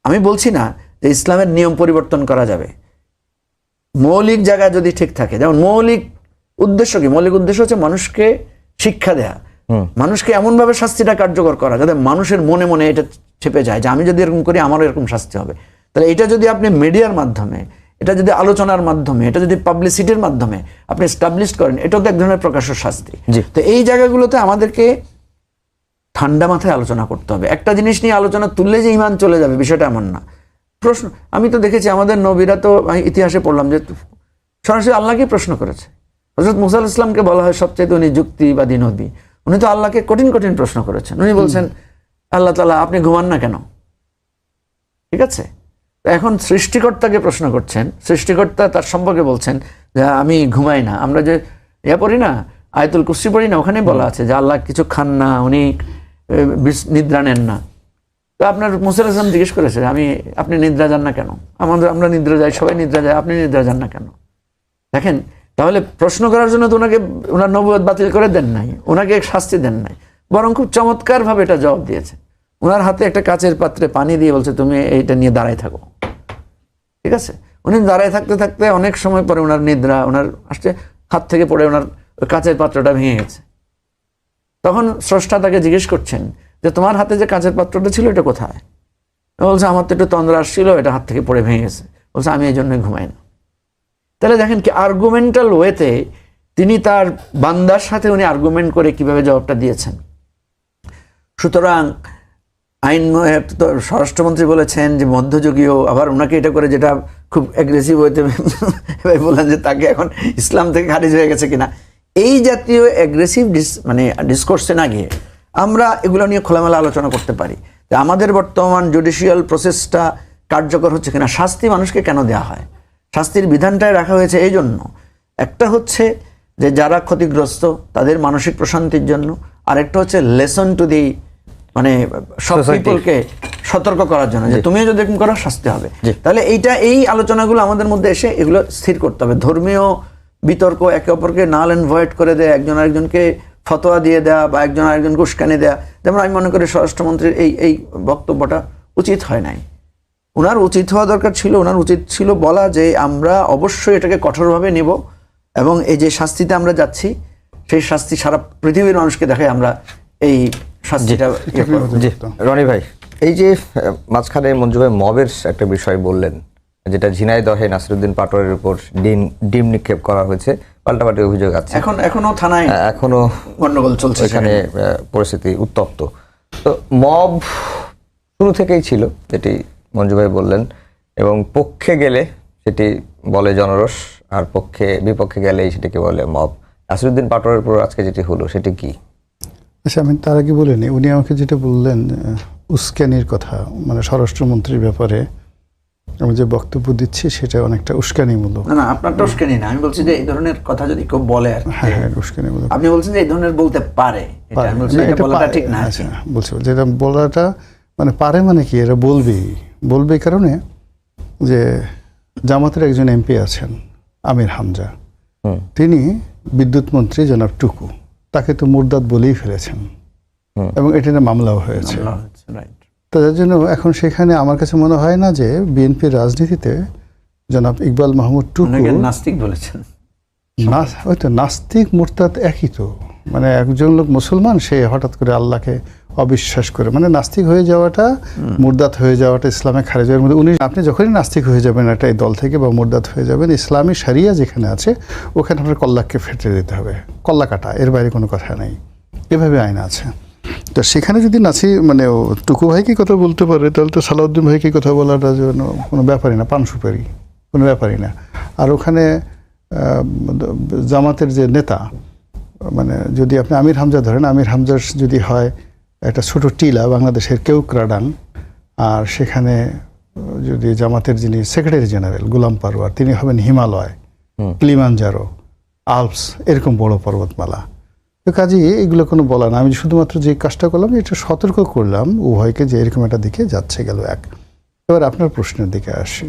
Speaker 2: আমি বলছি না যে ইসলামের নিয়ম পরিবর্তন করা যাবে, মৌলিক জায়গা যদি ঠিক থাকে। যেমন মৌলিক উদ্দেশ্য কি? মৌলিক উদ্দেশ্য হচ্ছে মানুষকে শিক্ষা দেয়া, মানুষকে এমনভাবে শাস্তিটা কার্যকর করা যাতে মানুষের মনে মনে এটা চেপে যায় যে আমি যদি এরকম করি আমারও এরকম শাস্তি হবে। তাহলে এটা যদি আপনি মিডিয়ার মাধ্যমে, এটা যদি আলোচনার মাধ্যমে, এটা যদি পাবলিসিটির মাধ্যমে আপনি এস্টাবলিশ করেন, এটাও তো এক ধরনের প্রকাশ্য শাস্তি। তো এই জায়গাগুলোতে আমাদেরকে ঠান্ডা মাথায় আলোচনা করতে হবে। একটা জিনিস নিয়ে আলোচনা তুললে যে ইমান চলে যাবে বিষয়টা এমন না। প্রশ্ন আমি তো দেখেছি আমাদের নবীরা তো, আমি ইতিহাসে পড়লাম যে সরাসরি আল্লাহকে প্রশ্ন করেছে। হযরত মুসা আলাইহিস সালামকে বলা হয় সবচেয়ে উনি যুক্তিবাদী নবী। উনি তো আল্লাহকে কঠিন কঠিন প্রশ্ন করেছেন। উনি বলছেন, আল্লাহ তাআলা আপনি ঘুমান না কেন? ঠিক আছে, এখন সৃষ্টিকর্তাকে প্রশ্ন করছেন, সৃষ্টিকর্তা তার সম্পর্কে বলছেন যে আমি ঘুমাই না। আমরা যে পড়ি না, আয়াতুল কুরসি পড়ি না, ওখানেই বলা আছে যে আল্লাহ কিছু খান না, উনি নিদ্রা নেন না। তো আপনার মুসা আলাইহিস সালাম জিজ্ঞেস করেছে আপনি নিদ্রা যান না কেন? আমরা নিদ্রা যাই, সবাই নিদ্রা যায়, আপনি নিদ্রা যান না কেন? দেখেন, তাহলে প্রশ্ন করার জন্য তো ওনার নবুয়ত বাতিল করে দেন নাই, ওনাকে শাস্তি দেন নাই, বরং খুব চমৎকার ভাবে এটা জবাব দিয়েছে। ওনার হাতে একটা কাচের পাত্রে পানি দিয়ে বলছে তুমি এইটা নিয়ে দাঁড়ায় থাকো। ঠিক আছে, উনি দাঁড়ায় থাকতে থাকতে অনেক সময় পরে ওনার নিদ্রা, ওনার আসছে হাত থেকে পড়ে ওনার কাচের পাত্রটা ভেঙে গেছে। তখন স্রষ্টা তাকে জিজ্ঞেস করছেন যে তোমার হাতে যে কাচের পাত্রটা ছিল এটা কোথায়? বলছে আমার তো একটু তন্দ্রা আসছিল, এটা হাত থেকে পড়ে ভেঙে গেছে। বলছে আমি এই জন্যই ঘুমাই না। তাহলে দেখেন কি আর্গুমেন্টাল ওয়েতে তিনি তার বান্দার সাথে উনি আর্গুমেন্ট করে কিভাবে জবাবটা দিয়েছেন। সুতরাং আইন স্বরাষ্ট্রমন্ত্রী বলেছেন যে মধ্যযুগীয়, আবার ওনাকে এটা করে যেটা খুব অ্যাগ্রেসিভ হইতে বললেন যে তাকে এখন ইসলাম থেকে খারিজ হয়ে গেছে কিনা। এই জাতীয় অ্যাগ্রেসিভ ডিসকোর্সে না গিয়ে আমরা এগুলো নিয়ে খোলামেলা আলোচনা করতে পারি যে আমাদের বর্তমান জুডিশিয়াল প্রসেসটা কার্যকর হচ্ছে কিনা। শাস্তি মানুষকে কেন দেওয়া হয়? শাস্তির বিধানটাই রাখা হয়েছে এই জন্য, একটা হচ্ছে যে যারা ক্ষতিগ্রস্ত তাদের মানসিক প্রশান্তির জন্য, আরেকটা হচ্ছে লেসন টু দি মানে সব পিপলকে সতর্ক করার জন্য যে তুমিও যদি এরকম করো শাস্তি হবে। তাহলে এই আলোচনাগুলো আমাদের মধ্যে এসে এগুলো স্থির করতে হবে। ধর্মীয় বিতর্ক একে অপরকে নাল অ্যান্ড ভয়েড করে দেয়, একজন আরেকজনকে ফতোয়া দিয়ে দেওয়া বা একজন আরেকজনকে উস্কানি দেওয়া। যেমন আমি মনে করি স্বরাষ্ট্রমন্ত্রীর এই বক্তব্যটা উচিত হয় নাই। ওনার উচিত হওয়া দরকার ছিল, ওনার উচিত ছিল বলা যে আমরা অবশ্যই এটাকে কঠোরভাবে নেব এবং এই যে শাস্তিতে আমরা যাচ্ছি সেই শাস্তি সারা পৃথিবীর মানুষকে দেখায় আমরা এই শাস্তিটা।
Speaker 3: রনি ভাই, এই যে মাঝখানে মঞ্জু ভাই মবের একটা বিষয় বললেন, যেটা ঝিনাইদহে নাসিরউদ্দিন পাটোয়ারির উপর ডিম নিক্ষেপ করা হয়েছে, পাল্টাপাল্টি অভিযোগ আছে,
Speaker 2: এখনো থানায়
Speaker 3: এখনো
Speaker 2: গন্ডগোল চলছে,
Speaker 3: এখানে পরিস্থিতি উত্তপ্ত। তো মব শুরু থেকেই ছিল, যেটি মঞ্জু ভাই বললেন, এবং পক্ষে গেলে সেটি বলে জনরোষ, আর বিপক্ষে গেলেই সেটিকে বলে মব। নাসিরউদ্দিন পাটোয়ারির উপর আজকে যেটি হলো সেটি কি?
Speaker 1: আচ্ছা, আমি তার আগে বলিনি, উনি আমাকে যেটা বললেন উস্কানির কথা, মানে স্বরাষ্ট্রমন্ত্রীর ব্যাপারে আমি যে বক্তব্য দিচ্ছি সেটা অনেকটা উস্কানিমূলক।
Speaker 2: না, আপনারটা উস্কানি না, আমি বলছি যে এই ধরনের কথা যদি কেউ বলে,
Speaker 1: হ্যাঁ উস্কানিমূলক।
Speaker 2: আপনি বলছেন যে এই ধরনের বলতে পারে, আমি বলছি এটা বলাটা ঠিক না।
Speaker 1: আচ্ছা, বলছি যেটা বলাটা মানে পারে মানে কি, এরা বলবে এই কারণে যে জামাতের একজন এমপি আছেন আমির হামজা, তিনি বিদ্যুৎ মন্ত্রী জনাব টুকু, তাকে তো মুরদাদ বলেই ফেলেছেন এবং এটা নিয়ে মামলাও হয়েছে।
Speaker 2: রাইট।
Speaker 1: তো যার জন্য এখন সেখানে আমার কাছে মনে হয় না যে বিএনপির রাজনীতিতে জনাব ইকবাল মাহমুদ টুকু
Speaker 2: নাস্তিক বলেছেন,
Speaker 1: ওই তো নাস্তিক মুরতাদ একই তো, মানে একজন লোক মুসলমান সে হঠাৎ করে আল্লাহকে অবিশ্বাস করে, মানে নাস্তিক হয়ে যাওয়াটা মুরদাত হয়ে যাওয়াটা ইসলামে খারিজ হওয়ার মধ্যে আপনি যখনই নাস্তিক হয়ে যাবেন একটা এই দল থেকে বা মুরদাত হয়ে যাবেন, ইসলামী শরিয়া যেখানে আছে ওখানে আপনার কল্লাককে ফেটে দিতে হবে, কল্লা কাটা, এর বাইরে কোনো কথা নেই, এভাবে আইন আছে। তো সেখানে যদি মানে টুকু ভাইকে কথা বলতে পারে তাহলে তো সালাউদ্দিন ভাইকে কথা বলাটা যেন কোনো ব্যাপারই না, পান সুপারি কোনো ব্যাপারই না। আর ওখানে জামাতের যে নেতা, মানে যদি আপনি আমির হামজা ধরেন, আমির হামজার যদি হয় একটা ছোট টিলা বাংলাদেশের কেউক্রাডাং, আর সেখানে যদি জামাতের যিনি সেক্রেটারি জেনারেল গোলাম পারওয়ার তিনি হবেন হিমালয়, কিলিমানজারো, আলপস, এরকম বড় পর্বতমালা। তো কাজে এগুলো কোনো বলা না, আমি শুধুমাত্র যে কাজটা করলাম এটা সতর্ক করলাম উভয়কে যে এরকম একটা দিকে যাচ্ছে গেল এক। এবার আপনার প্রশ্নের দিকে আসি।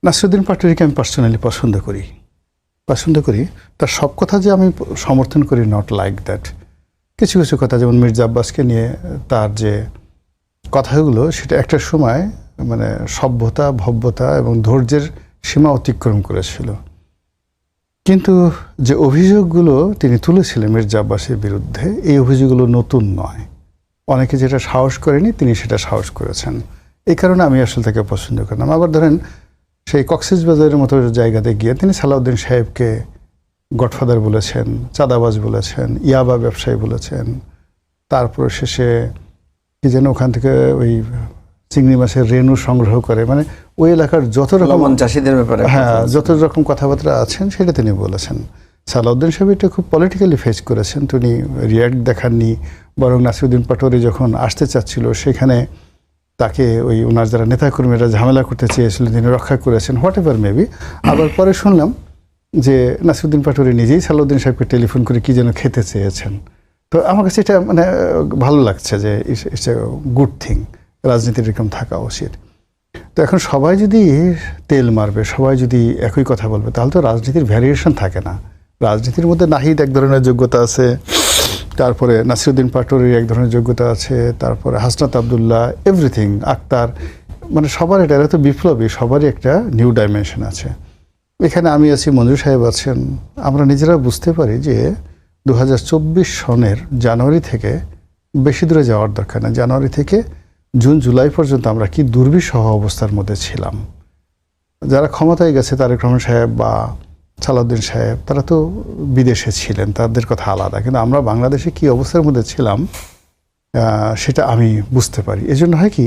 Speaker 1: নাসিরউদ্দিন পাটোয়ারিকে আমি পার্সোনালি পছন্দ করি, তার সব কথা যে আমি সমর্থন করি নট লাইক দ্যাট। কিছু কিছু কথা যেমন মির্জা আব্বাসকে নিয়ে তার যে কথাগুলো সেটা একটা সময় মানে সভ্যতা, ভব্যতা এবং ধৈর্যের সীমা অতিক্রম করেছিল, কিন্তু যে অভিযোগগুলো তিনি তুলেছিলেন মির্জা আব্বাসের বিরুদ্ধে এই অভিযোগগুলো নতুন নয়, অনেকে যেটা সাহস করেনি তিনি সেটা সাহস করেছেন, এই কারণে আমি আসলে তাকে পছন্দ করলাম। আবার ধরেন সেই কক্সবাজারের মতো জায়গাতে গিয়ে তিনি সালাউদ্দিন সাহেবকে গডফাদার বলেছেন, চাঁদাবাজ বলেছেন, ইয়াবা ব্যবসায়ী বলেছেন, তারপর শেষে কি যেন ওখান থেকে ওই চিংড়ি মাছের রেণু সংগ্রহ করে, মানে ওই এলাকার যত রকম
Speaker 2: চাষিদের ব্যাপারে
Speaker 1: যত রকম কথাবার্তা আছেন সেটা তিনি বলেছেন। সালাউদ্দিন সাহেব এটা খুব পলিটিক্যালি ফেস করেছেন, তিনি রিয়াক্ট দেখাননি, বরং নাসিরউদ্দিন পাটোয়ারি যখন আসতে চাচ্ছিল সেখানে তাকে ওই ওনার যারা নেতাকর্মীরা ঝামেলা করতে চেয়েছিলেন তিনি রক্ষা করেছেন, হোয়াট এভার মেবি। আবার পরে শুনলাম যে নাসিরউদ্দিন পাটোয়ারি নিজেই সালাউদ্দিন সাহেবকে টেলিফোন করে কি যেন খেতে চেয়েছেন। তো আমার কাছে এটা মানে ভালো লাগছে যে ইটস এ গুড থিং, রাজনীতির এরকম থাকা উচিত। তো এখন সবাই যদি তেল মারবে, সবাই যদি একই কথা বলবে তাহলে তো রাজনীতির ভ্যারিয়েশন থাকে না। রাজনীতির মধ্যে নাহিদ এক ধরনের যোগ্যতা আছে, তারপরে নাসিরউদ্দিন পাটোয়ারির এক ধরনের যোগ্যতা আছে, তারপরে হাসনাত আবদুল্লাহ, এভরিথিং, আক্তার, মানে সবার এটা তো বিপ্লবী, সবারই একটা নিউ ডাইমেনশন আছে। এখানে আমি আছি, মঞ্জু সাহেব আছেন, আমরা নিজেরা বুঝতে পারি যে 2024 সনের জানুয়ারি থেকে বেশি দূরে যাওয়ার দরকার না, জানুয়ারি থেকে জুন জুলাই পর্যন্ত আমরা কি দুর্বিষহ অবস্থার মধ্যে ছিলাম। যারা ক্ষমতায় গেছে তারেক রহমান সাহেব বা সালাউদ্দিন সাহেব তারা তো বিদেশে ছিলেন, তাদের কথা আলাদা, কিন্তু আমরা বাংলাদেশে কি অবস্থার মধ্যে ছিলাম সেটা আমি বুঝতে পারি। এজন্য হয় কি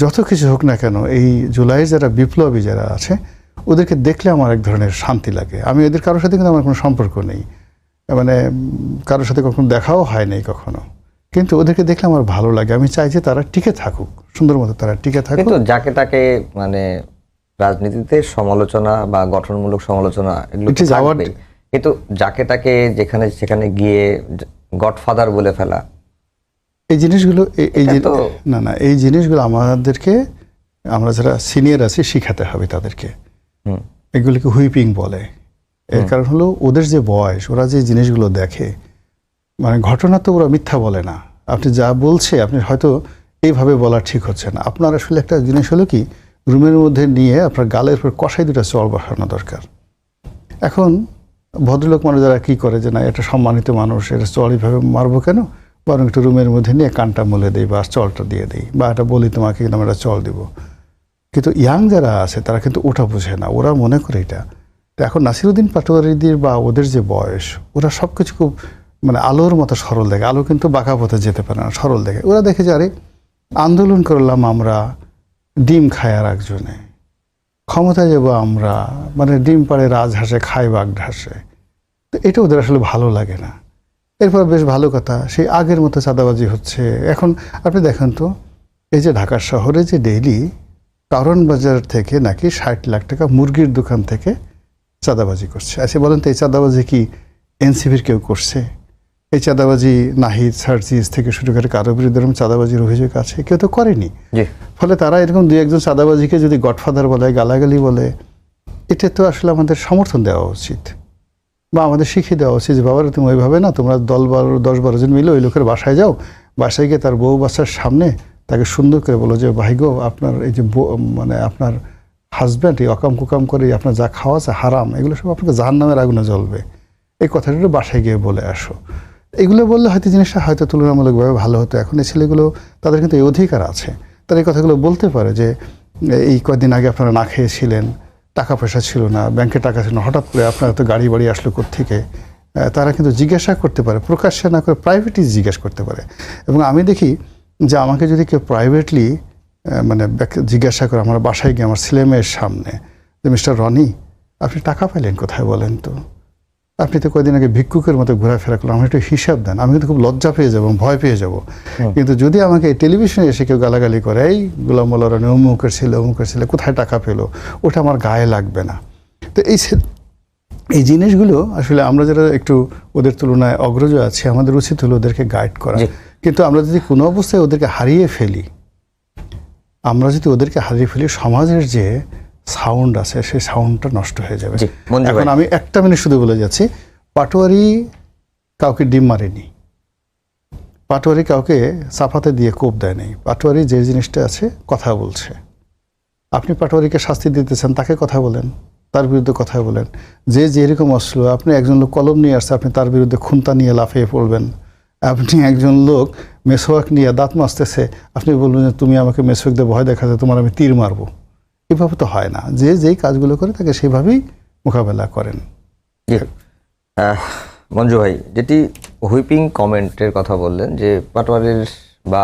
Speaker 1: যত কিছু হোক না কেন এই জুলাইয়ের যারা বিপ্লবী যারা আছে ওদেরকে দেখলে আমার এক ধরনের শান্তি লাগে। আমি এদের কারোর সাথে কিন্তু আমার কোনো সম্পর্ক নেই, মানে কারোর সাথে কখনো দেখাও হয় নাই কখনো, কিন্তু ওদেরকে দেখলে আমার ভালো লাগে। আমি চাই যে তারা টিকে থাকুক, সুন্দর মতো তারা টিকে থাকুক।
Speaker 3: কিন্তু যাকে তাকে মানে রাজনীতিতে সমালোচনা বা গঠনমূলক সমালোচনা এগুলো তো থাকবেই, কিন্তু যাকে তাকে যেখানে সেখানে গিয়ে গডফাদার বলে ফেলা
Speaker 1: এই জিনিসগুলো এই জিনিসগুলো আমাদেরকে, আমরা যারা সিনিয়র আছি শিখাতে হবে তাদেরকে। এগুলিকে হুইপিং বলে। এর কারণ হলো ওদের যে বয়স, ওরা যে জিনিসগুলো দেখে, মানে ঘটনা তো ওরা মিথ্যা বলে না। আপনি যা বলছে আপনি হয়তো এইভাবে বলা ঠিক হচ্ছে না, আপনার আসলে একটা জিনিস হলো কি রুমের মধ্যে নিয়ে আপনার গালের উপর কষাই দুটা চল বসানো দরকার। এখন ভদ্রলোক মানুষ যারা কী করে যে না এটা সম্মানিত মানুষ, এটা চল এইভাবে মারবো কেন, বরং একটু রুমের মধ্যে নিয়ে কানটা মলে দিই বা চলটা দিয়ে দিই, বা এটা বলি তোমাকে কিন্তু আমরা চল দিব। কিন্তু ইয়াং যারা আছে তারা কিন্তু ওটা বোঝে না, ওরা মনে করে এটা। তো এখন নাসিরউদ্দিন পাটোয়ারিদের বা ওদের যে বয়স, ওরা সব কিছু খুব মানে আলোর মতো সরল দেখে। আলো কিন্তু বাঁকা পথে যেতে পারে না, সরল দেখে। ওরা দেখে যে আরে আন্দোলন করলাম আমরা, ডিম খায় আর একজনে, ক্ষমতায় যাবো আমরা, মানে ডিম পাড়ে রাজহাঁসে খায় বাঘ ঢাসে। তো এটা ওদের আসলে ভালো লাগে না। এরপর বেশ ভালো কথা, সেই আগের মতো চাঁদাবাজি হচ্ছে। এখন আপনি দেখেন তো এই যে ঢাকা শহরে যে ডেইলি কারণ বাজার থেকে নাকি 60 লাখ টাকা মুরগির দোকান থেকে চাঁদাবাজি করছে। আচ্ছা বলেন তো এই চাঁদাবাজি কি এনসিপির কেউ করছে? এই চাঁদাবাজি নাহিদ, সার্জিস থেকে শুরু করে কারো বিরুদ্ধে এরকম চাঁদাবাজির অভিযোগ আছে? কেউ তো করেনি। ফলে তারা এরকম দুই একজন চাঁদাবাজিকে যদি গডফাদার বলে, গালাগালি বলে, এটা তো আসলে আমাদের সমর্থন দেওয়া উচিত। বা আমাদের শিখিয়ে দেওয়া উচিত যে বাবারা তুমি ওইভাবে না, তোমরা 10-12 জন মিলে ওই লোকের বাসায় যাও, বাসায় গিয়ে তার বউ বাচ্চার সামনে তাকে সুন্দর করে বলো যে ভাই গো, আপনার এই যে মানে আপনার হাজব্যান্ড এই অকাম কুকাম করে আপনার যা খাওয়া আছে হারাম, এগুলো সব আপনাকে জাহান্নামের আগুনে জ্বলবে, এই কথাটা একটু বাসায় গিয়ে বলে আসো। এগুলো বললে হয়তো জিনিসটা হয়তো তুলনামূলকভাবে ভালো হতো। এখন এই ছেলেগুলো, তাদের কিন্তু এই অধিকার আছে, তারা এই কথাগুলো বলতে পারে যে এই কয়েকদিন আগে আপনারা না খেয়েছিলেন, টাকা পয়সা ছিল না, ব্যাংকে টাকা ছিল না, হঠাৎ করে আপনার তো গাড়ি বাড়ি আসলো কোত্থেকে। তারা কিন্তু জিজ্ঞাসা করতে পারে, প্রকাশ্যে না করে প্রাইভেটলি জিজ্ঞাসা করতে পারে। এবং আমি দেখি যে আমাকে যদি কেউ প্রাইভেটলি মানে জিজ্ঞাসা করে আমার বাসায় গিয়ে আমার ছেলে মেয়ের সামনে যে মিস্টার রনি আপনি টাকা পাইলেন কোথায় বলেন তো, আপনি তো কয়েকদিন আগে ভিক্ষুকের মতো ঘোরাফেরা করলেন, আমার একটু হিসাব দেন, আমি কিন্তু খুব লজ্জা পেয়ে যাবো, ভয় পেয়ে যাব। কিন্তু যদি আমাকে টেলিভিশনে এসে কেউ গালাগালি করে, এই গোলাম মোল্লা রনি অমুকের ছেলে কোথায় টাকা পেলো, ওটা আমার গায়ে লাগবে না। তো এই জিনিসগুলো আসলে আমরা যারা একটু ওদের তুলনায় অগ্রজ আছি, আমাদের উচিত হলো ওদেরকে গাইড করা। কিন্তু আমরা যদি কোনো অবস্থায় ওদেরকে হারিয়ে ফেলি, সমাজের যে সাউন্ড আছে সেই সাউন্ডটা নষ্ট হয়ে যাবে। এখন আমি একটা মিনিট শুধু বলে যাচ্ছি, পাটোয়ারি কাউকে ডিম মারেনি, পাটোয়ারি কাউকে চাপাতে দিয়ে কোপ দেয় নাই। পাটোয়ারি যে জিনিসটা আছে কথা বলছে। আপনি পাটোয়ারিকে শাস্তি দিতেছেন, তাকে কথা বলেন, তার বিরুদ্ধে কথা বলেন। যে যেরকম অস্ত্র, আপনি একজন লোক কলম নিয়ে আসছে, আপনি তার বিরুদ্ধে খুন্তা নিয়ে লাফিয়ে পড়বেন। আপনি একজন লোক মেসোয়াক নিয়ে দাঁত মাজতেছে, আপনি বলবেন যে তুমি আমাকে মেসোয়াক দিয়ে ভয় দেখাতে, তোমার আমি তীর মারবো। এভাবে তো হয় না। যে যেই কাজগুলো করে তাকে সেভাবেই মোকাবেলা করেন।
Speaker 3: মঞ্জু ভাই, যেটি হুইপিং কমেন্টের কথা বললেন, যে পাটোয়ারির বা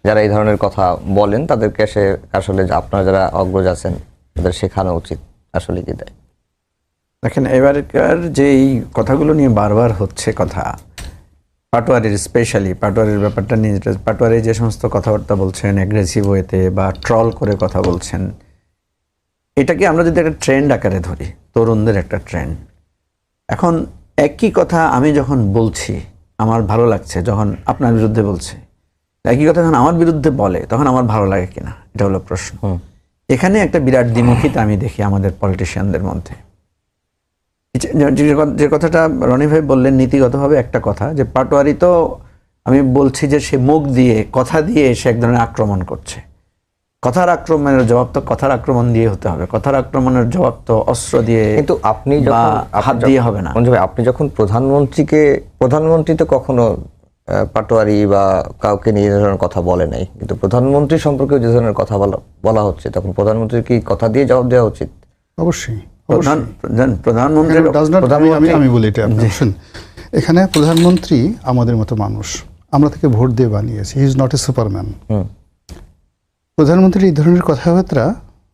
Speaker 3: যারা এই ধরনের কথা বলেন তাদেরকে আসলে আপনারা যারা অগ্রজ আছেন তাদের শেখানো উচিত, আসলে কি তাই?
Speaker 2: দেখেন, এবারকার যে এই কথাগুলো নিয়ে বারবার হচ্ছে কথা, পাটোয়ারির স্পেশালি পাটোয়ারির ব্যাপারটা নিয়ে, পাটোয়ারি যে সমস্ত কথাবার্তা বলছেন অ্যাগ্রেসিভ ওয়েতে বা ট্রল করে কথা বলছেন, এটাকে আমরা যদি একটা ট্রেন্ড আকারে ধরি, তরুণদের একটা ট্রেন্ড। এখন একই কথা আমি যখন বলছি আমার ভালো লাগছে, যখন আপনার বিরুদ্ধে বলছে একই কথা যখন আমার বিরুদ্ধে বলে তখন আমার ভালো লাগে কিনা, এটা হলো প্রশ্ন। এখানে একটা বিরাট দ্বিমুখিতা আমি দেখি আমাদের পলিটিশিয়ানদের মধ্যে। যে কথাটা রনি ভাই বললেন নীতিগতভাবে একটা কথা, যে পাটোয়ারি তো আমি বলছি যে সে মুখ দিয়ে কথা দিয়ে সে এক ধরনের আক্রমণ করছে। কথার আক্রমণের জবাব তো কথার আক্রমণ দিয়ে হতে হবে, কথার আক্রমণের জবাব তো অস্ত্র দিয়ে,
Speaker 3: কিন্তু আপনি
Speaker 2: হাত দিয়ে হবে না।
Speaker 3: মঞ্জু ভাই, আপনি যখন প্রধানমন্ত্রী তো কখনো পাটোয়ারি বা কাউকে নিয়ে ধরনের কথা বলে নাই, কিন্তু প্রধানমন্ত্রী সম্পর্কে যে ধরনের কথা বলা হচ্ছে, তখন প্রধানমন্ত্রীর কি কথা দিয়ে জবাব দেওয়া উচিত?
Speaker 1: অবশ্যই।
Speaker 2: প্রধানমন্ত্রী
Speaker 1: আমি বলি এটা, এখানে প্রধানমন্ত্রী আমাদের মতো মানুষ, আমরা তাকে ভোট দিয়ে বানিয়েছি, he is not a Superman. প্রধানমন্ত্রীর এই ধরনের কথাবার্তা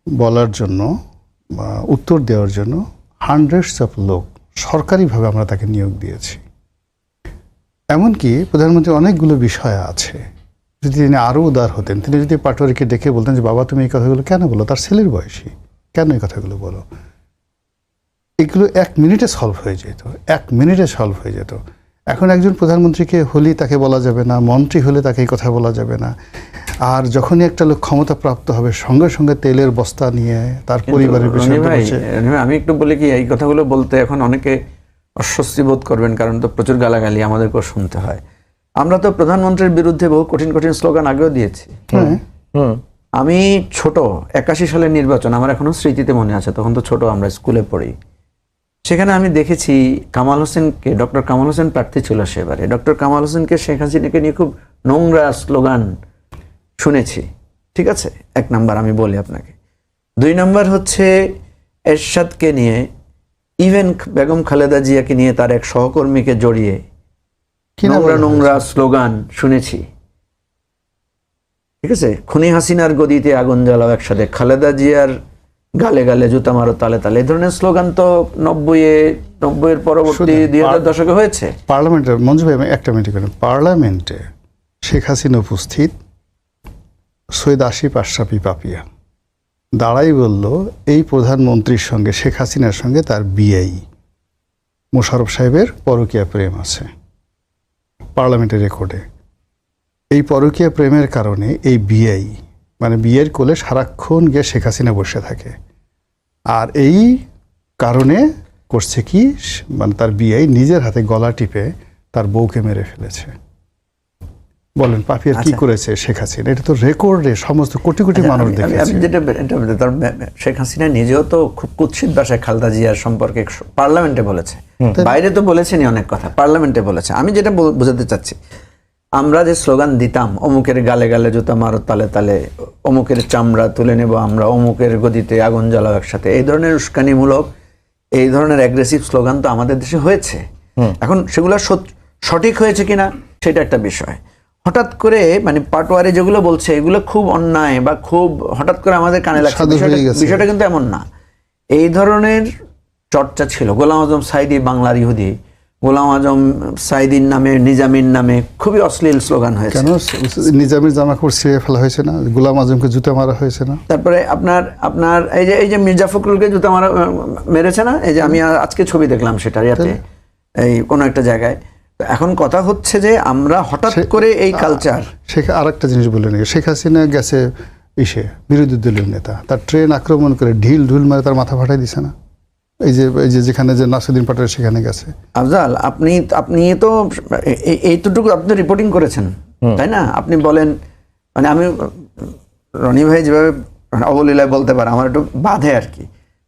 Speaker 1: বলার জন্য বা উত্তর দেওয়ার জন্য হান্ড্রেডস অফ লোক সরকারিভাবে আমরা তাকে নিয়োগ দিয়েছি। এমনকি প্রধানমন্ত্রীর অনেকগুলো বিষয় আছে, যদি তিনি আরও উদার হতেন, তিনি যদি পাটোয়ারিকে ডেকে বলতেন যে বাবা তুমি এই কথাগুলো কেন বলো, তার ছেলের বয়সী, কেন এই কথাগুলো বলো, এগুলো 1 মিনিটে সলভ হয়ে যেত। এখন একজন প্রধানমন্ত্রীকে হলেই তাকে বলা যাবে না, মন্ত্রী হলে তাকে এই কথা বলা যাবে না। আর যখনই একটা লোক ক্ষমতা প্রাপ্ত হবে সঙ্গে সঙ্গে তেলের বস্তা নিয়ে তার পরিবারের বিষয়ে।
Speaker 2: আমি একটু বলি কি, এই কথাগুলো বলতে এখন অনেকে অস্বস্তি বোধ করবেন, কারণ তো প্রচুর গালাগালি আমাদেরকেও শুনতে হয়। আমরা তো প্রধানমন্ত্রীর বিরুদ্ধে বহু কঠিন কঠিন স্লোগান আগেও দিয়েছি। আমি ছোট 81 সালের নির্বাচন আমার এখনো স্মৃতিতে মনে আছে, তখন তো ছোট, আমরা স্কুলে পড়ি। সেখানে আমি দেখেছি কামাল হোসেনকে, ডক্টর কামাল হোসেন প্রার্থী ছিল সেবারে, ডক্টর কামাল হোসেনকে শেখ হাসিনাকে নিয়ে খুব নোংরা স্লোগান শুনেছি। ঠিক আছে, 1 নাম্বার আমি বলি আপনাকে। 2 নাম্বার হচ্ছে এরশাদকে নিয়ে, ইভেন বেগম খালেদা জিয়াকে নিয়ে তার এক সহকর্মীকে জড়িয়ে নোংরা স্লোগান শুনেছি। ঠিক আছে, খুনি হাসিনার গদিতে আগুন জ্বালাও একসাথে, খালেদা জিয়ার গালে গালে জুতা মারো তালে তালে, এই ধরনের স্লোগান তো 90-এর পরবর্তী 2000 দশকে হয়েছে।
Speaker 1: পার্লামেন্টের, মঞ্জু ভাই আমি একটা মিনিট করেন, পার্লামেন্টে শেখ হাসিনা উপস্থিত, সৈয়দ আসিফ আশরাফি পাপিয়া দাঁড়াই বলল এই প্রধানমন্ত্রীর সঙ্গে শেখ হাসিনার সঙ্গে তার বিয়েই, মোশাররফ সাহেবের পরকীয়া প্রেম আছে পার্লামেন্টের রেকর্ডে। এই পরকীয়া প্রেমের কারণে এই বিয়েই, মানে বিয়ের কোলে সারাক্ষণ গিয়ে শেখ হাসিনা বসে থাকে। আর এই কারণে করছে কি, মানে তার বিআই নিজের হাতে গলা টিপে তার বউকে মেরে ফেলেছে। বলেন পাপিয়ার কি করেছে শেখ হাসিনা? এটা তো রেকর্ডে সমস্ত কোটি কোটি মানুষ দেখেছে।
Speaker 2: শেখ হাসিনা নিজেও তো খুব কুৎসিত ভাষায় খালেদা জিয়ার সম্পর্কে পার্লামেন্টে বলেছে, বাইরে তো বলেছেনই অনেক কথা, পার্লামেন্টে বলেছে। আমি যেটা বোঝাতে চাচ্ছি, আমরা যে স্লোগান দিতাম, অমুকের গালে গালে জুতা মারো তালে তালে, অমুকের চামড়া তুলে নেব আমরা, অমুকের গদিতে আগুন জ্বালাও একসাথে, এই ধরনের উস্কানিমূলক, এই ধরনের অ্যাগ্রেসিভ স্লোগান তো আমাদের দেশে হয়েছে। এখন সেগুলো সঠিক হয়েছে কিনা সেটা একটা বিষয়। হঠাৎ করে মানে পাটোয়ারি যেগুলো বলছে এগুলো খুব অন্যায় বা খুব হঠাৎ করে আমাদের কানে লাগছে, বিষয়টা কিন্তু এমন না। এই ধরনের চর্চা ছিল। গোলাম আজম সাইদি বাংলার ইহুদি, গোলাম আজম সাইদির নামে, নিজামীর নামে খুবই অশ্লীল স্লোগান হয়েছে।
Speaker 1: কেন নিজামীর জামা কাপড় ছিঁড়ে ফেলা হয়েছে না? গোলাম আজমকে জুতা মারা হয়েছে না?
Speaker 2: তারপরে আপনার এই যে মির্জা ফখরুলকে জুতা মারা মেরেছে না? এই যে আমি আজকে ছবি দেখলাম সেটা ইয়াতে, এই কোনো একটা জায়গায়। এখন কথা হচ্ছে যে আমরা হঠাৎ করে এই কালচার।
Speaker 1: আর একটা জিনিস বলে নিই, শেখ হাসিনা গেছে বিরোধী দলীয় নেতা, তার ট্রেন আক্রমণ করে ঢিল মারে তার মাথা ফাটাই দিছে না? এই যে যেখানে যে নাসিরুদ্দিন পাটোয়ারি সেখানে গেছে।
Speaker 2: আফজাল, আপনি তো এইটুকু আপনি রিপোর্টিং করেছেন, তাই না? আপনি বলেন, মানে আমি রনি ভাই যেভাবে অবলীলায় বলতে পারে আমার একটু বাধে আর কি।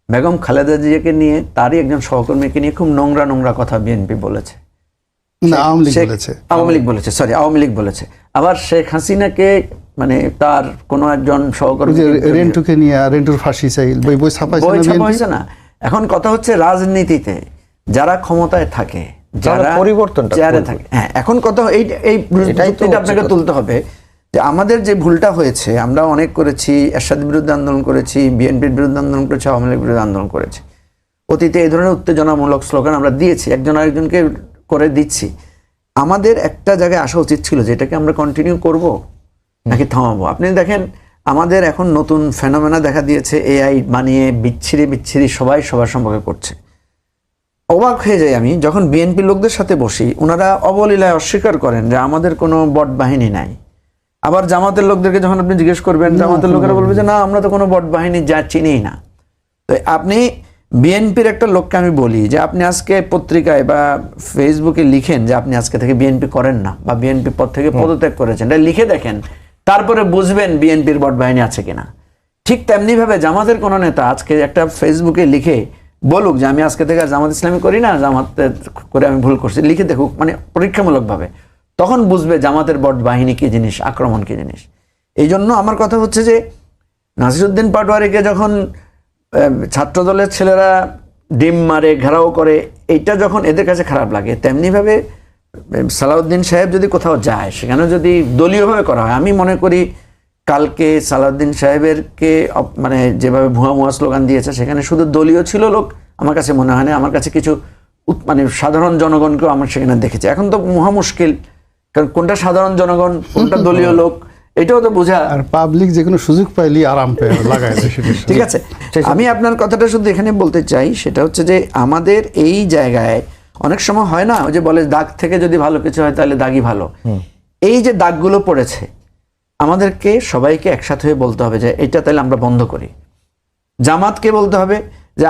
Speaker 2: বেগম খালেদা জিয়াকে নিয়ে, তারই একজন সহকর্মীকে নিয়ে খুব নোংরা কথা বিএনপি বলেছে, আওয়ামী লীগ বলেছে। আবার শেখ হাসিনাকে, মানে তার কোনো একজন সহকর্মী
Speaker 1: রেন্টুকে নিয়ে, রেন্টুর ফাঁসি চাই, বই ছাপাইছে না।
Speaker 2: এখন কথা হচ্ছে রাজনীতিতে যারা ক্ষমতায় থাকে, যারা
Speaker 3: পরিবর্তনটা
Speaker 2: থাকে, হ্যাঁ, এখন কথা এই যুক্তিটা আপনাকে তুলতে হবে যে আমাদের যে ভুলটা হয়েছে, আমরা অনেক করেছি, এরশাদের বিরুদ্ধে আন্দোলন করেছি, বিএনপির বিরুদ্ধে আন্দোলন করেছি, আওয়ামী লীগের বিরুদ্ধে আন্দোলন করেছি। অতীতে এই ধরনের উত্তেজনামূলক স্লোগান আমরা দিয়েছি, একজন আরেকজনকে করে দিচ্ছি। আমাদের একটা জায়গায় আসা উচিত ছিল যে এটাকে আমরা কন্টিনিউ করব নাকি থামাবো। আপনি দেখেন আমাদের এখন নতুন ফেনোমেনা দেখা দিয়েছে, এআই বানিয়ে বিচ্ছিরি সবাই সবার সম্পর্কে করছে। অবাক হয়ে যাই আমি যখন বিএনপি লোকদের সাথে বসি, ওনারা অবলীলায় অস্বীকার করেন যে আমাদের কোনো বট বাহিনী নাই। আবার জামাতের লোকদেরকে যখন আপনি জিজ্ঞেস করবেন, জামাতের লোকেরা বলবে যে না, আমরা তো কোনো বট বাহিনী যা চিনিই না। তো আপনি বিএনপির একটা লোককে আমি বলি যে আপনি আজকে পত্রিকায় বা ফেসবুকে লিখেন যে আপনি আজকে থেকে বিএনপি করেন না বা বিএনপি পদ থেকে পদত্যাগ করেছেন, এটা লিখে দেখেন, তারপরে বুঝবেন বিএনপির বট বাহিনী আছে কিনা। ঠিক তেমনি ভাবে জামাতের কোনো নেতা আজকে একটা ফেসবুকে লিখে বলুক যে আমি আজকে থেকে জামাত ইসলামী করি না, জামাত করে আমি ভুল করছি, লিখে দেখুক, মানে পরীক্ষামূলকভাবে, তখন বুঝবে জামাতের বট বাহিনী কি জিনিস, আক্রমণ কি জিনিস। এই জন্য আমার কথা হচ্ছে যে নাসিরুদ্দিন পাটোয়ারিকে যখন ছাত্রদলের ছেলেরা ডিম মারে, ঘেরাও করে, এইটা যখন এদের কাছে খারাপ লাগে, তেমনিভাবে সালাউদ্দিন সাহেব যদি কোথাও যায়, সেখানে যদি দলীয়ভাবে করা হয়, আমি মনে করি কালকে সালাউদ্দিন সাহেবেরকে মানে যেভাবে ভুয়া স্লোগান দিয়েছে, সেখানে শুধু দলীয় ছিল লোক, আমার কাছে মনে হয় না। আমার কাছে কিছু মানে সাধারণ জনগণকেও আমার সেখানে দেখেছি। এখন তো মহা মুশকিল, কারণ কোনটা সাধারণ জনগণ, কোনটা দলীয় লোক, এটাও তো বোঝা।
Speaker 1: আর পাবলিক যে কোনো সুযোগ পাইলি আরাম পেয়ে লাগায়।
Speaker 2: ঠিক আছে, আমি আপনার কথাটা শুধু এখানে বলতে চাই, সেটা হচ্ছে যে আমাদের এই জায়গায় অনেক সময় হয় না, ওই যে বলে দাগ থেকে যদি ভালো কিছু হয় তাহলে দাগই ভালো। এই যে দাগগুলো পড়েছে, আমাদেরকে সবাইকে একসাথে হয়ে বলতে হবে যে এটা তাহলে আমরা বন্ধ করি। জামাতকে বলতে হবে যে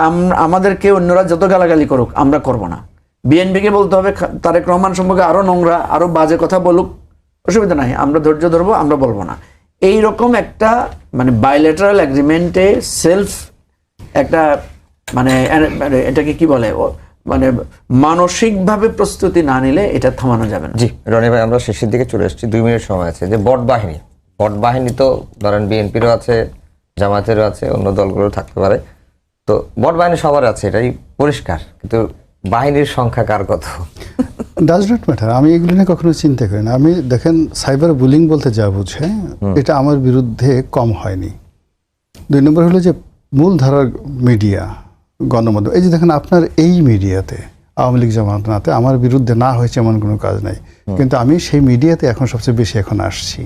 Speaker 2: আমাদেরকে অন্যরা যত গালাগালি করুক আমরা করব না। বিএনপিকে বলতে হবে তারেক রহমান সম্পর্কে আরো নোংরা, আরো বাজে কথা বলুক, অসুবিধা নাই, আমরা ধৈর্য ধরবো, আমরা বলবো না। এইরকম একটা মানে বাইলেটারাল এগ্রিমেন্টে সেলফ একটা মানে এটাকে কি বলে, মানে মানসিকভাবে প্রস্তুতি না নিলে এটা থামানো যাবে না।
Speaker 3: জি রনি ভাই, আমরা শেষের দিকে চলে এসেছি, 2 মিনিট সময় আছে। যে বট বাহিনী তো ধরেন বিএনপিরও আছে, জামাতেরও আছে, অন্য দলগুলো থাকতে পারে, তো বট বাহিনী সবার আছে, এটাই পরিষ্কার, কিন্তু বাহিনীর সংখ্যা কার কত
Speaker 1: ডাজ নট ম্যাটার। আমি এগুলো নিয়ে কখনো চিন্তা করি না। আমি দেখেন সাইবার বুলিং বলতে যা বুঝে, এটা আমার বিরুদ্ধে কম হয়নি। 2 নম্বর হলো যে মূলধারার মিডিয়া, গণমাধ্যম, এই যে দেখেন আপনার এই মিডিয়াতে আওয়ামী লীগ জামাতে আমার বিরুদ্ধে না হয়েছে এমন কোনো কাজ নাই, কিন্তু আমি সেই মিডিয়াতে এখন সবচেয়ে বেশি এখন আসছি।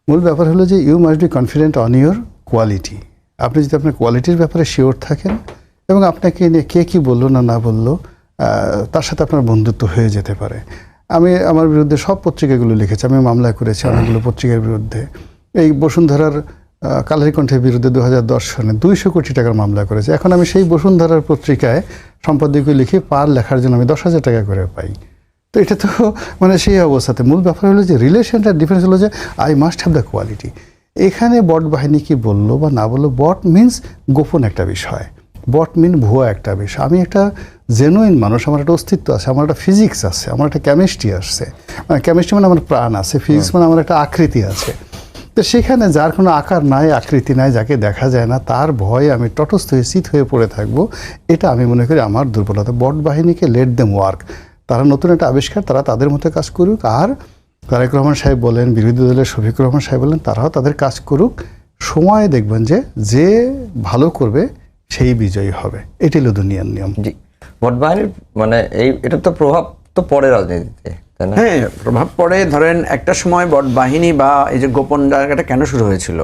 Speaker 1: মূল ব্যাপার হলো যে you must be confident on your quality. আপনি যদি আপনার কোয়ালিটির ব্যাপারে শিওর থাকেন এবং আপনাকে নিয়ে কে কী বললো না বললো, তার সাথে আপনার বন্ধুত্ব হয়ে যেতে পারে। আমি আমার বিরুদ্ধে সব পত্রিকাগুলো লিখেছি, আমি মামলা করেছি অনেকগুলো পত্রিকার বিরুদ্ধে। এই বসুন্ধরার কালের কণ্ঠের বিরুদ্ধে 2010 সনে 200 কোটি টাকার মামলা করেছে। এখন আমি সেই বসুন্ধরার পত্রিকায় সম্পাদকীয় লিখে পার লেখার জন্য আমি 10,000 টাকা করে পাই। তো এটা তো মানে সেই অবস্থাতে মূল ব্যাপার হলো যে রিলেশনটা ডিফারেন্স হলো যে I must have the quality. এখানে বট বাহিনী কি বললো বা না বললো, বট মিনস গোপন একটা বিষয়, বট মিন ভুয়া একটা বিষয়। আমি একটা জেনুইন মানুষ, আমার একটা অস্তিত্ব আছে, আমার একটা ফিজিক্স আছে, আমার একটা কেমিস্ট্রি আসছে, মানে কেমিস্ট্রি মানে আমার প্রাণ আছে, ফিজিক্স মানে আমার একটা আকৃতি আছে। তো সেখানে যার কোনো আকার নাই, আকৃতি নাই, যাকে দেখা যায় না, তার ভয়ে আমি তটস্থ হয়ে চিত হয়ে পড়ে থাকবো, এটা আমি মনে করি আমার দুর্বলতা। বট বাহিনীকে লেট দেম ওয়ার্ক, তারা নতুন একটা আবিষ্কার, তারা তাদের মতো কাজ করুক। আর তারেক রহমান সাহেব বলেন, বিরোধী দলের শফিকুর রহমান সাহেব বলেন, তারাও তাদের কাজ করুক। সময়ে দেখবেন যে ভালো করবে সেই বিজয়ী হবে। এটাই হলো দুনিয়ার নিয়ম।
Speaker 3: জি, ভোট বাহিনীর মানে এটা তো প্রভাব তো পড়ে রাজনীতিতে, তাই না?
Speaker 2: হ্যাঁ, প্রভাব পড়ে। ধরেন একটা সময় বট বাহিনী বা এই যে গোপন জায়গাটা কেন শুরু হয়েছিল,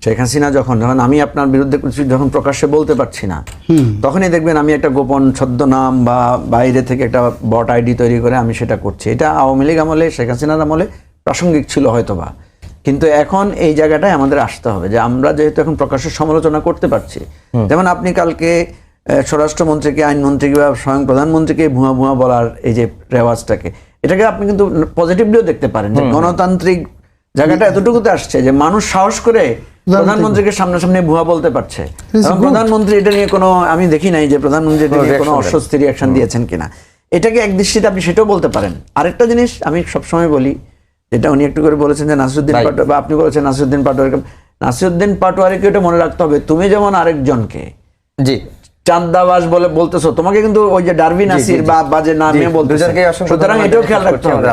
Speaker 2: শেখ হাসিনা যখন আমি আপনার বিরুদ্ধে কিছু যখন প্রকাশ্যে বলতে পারছি না, তখনই দেখবেন আমি একটা গোপন ছদ্মনাম বা বাইরে থেকে একটা বট আইডি তৈরি করে আমি সেটা করছি। এটা আওয়ামী লীগ আমলে, শেখ হাসিনার আমলে প্রাসঙ্গিক ছিল হয়তোবা, কিন্তু এখন এই জায়গাটায় আমাদের আসতে হবে যে আমরা যেহেতু এখন প্রকাশ্যে সমালোচনা করতে পারছি। যেমন আপনি কালকে স্বরাষ্ট্রমন্ত্রীকে, আইনমন্ত্রীকে বা স্বয়ং প্রধানমন্ত্রীকে ভুয়া ভুয়া বলার এই যে রেওয়াজটাকে, এটাকে আপনি কিন্তু পজিটিভলিও দেখতে পারেন যে গণতান্ত্রিক জায়গাটা এতটুকুতে আসছে যে মানুষ সাহস করে প্রধানমন্ত্রীকে সামনাসামনি ভুয়া বলতে পারছে। এবং প্রধানমন্ত্রী এটা নিয়ে কোনো, আমি দেখি নাই যে প্রধানমন্ত্রী এটা নিয়ে কোনো অস্বস্তি রিয়াকশন দিয়েছেন কিনা। এটাকে এক দৃষ্টিতে আপনি সেটাও বলতে পারেন। আরেকটা জিনিস আমি সবসময় বলি, যেটা উনি একটু করে বলেছেন যে নাসিরুদ্দিন পাটোয়ারি, বা আপনি বলেছেন নাসিরুদ্দিন পাটোয়ারি, নাসিরুদ্দিন পাটোয়ারিকে এটা মনে রাখতে হবে, তুমি যেমন আরেকজনকে
Speaker 3: জি
Speaker 2: চাঁদাবাজ বলে বলতেছো, তোমাকে কিন্তু ওই যে ডারবি নাসির বা বাজে নামে বলতেছো, সুতরাং এটাও খেয়াল রাখতে হবে।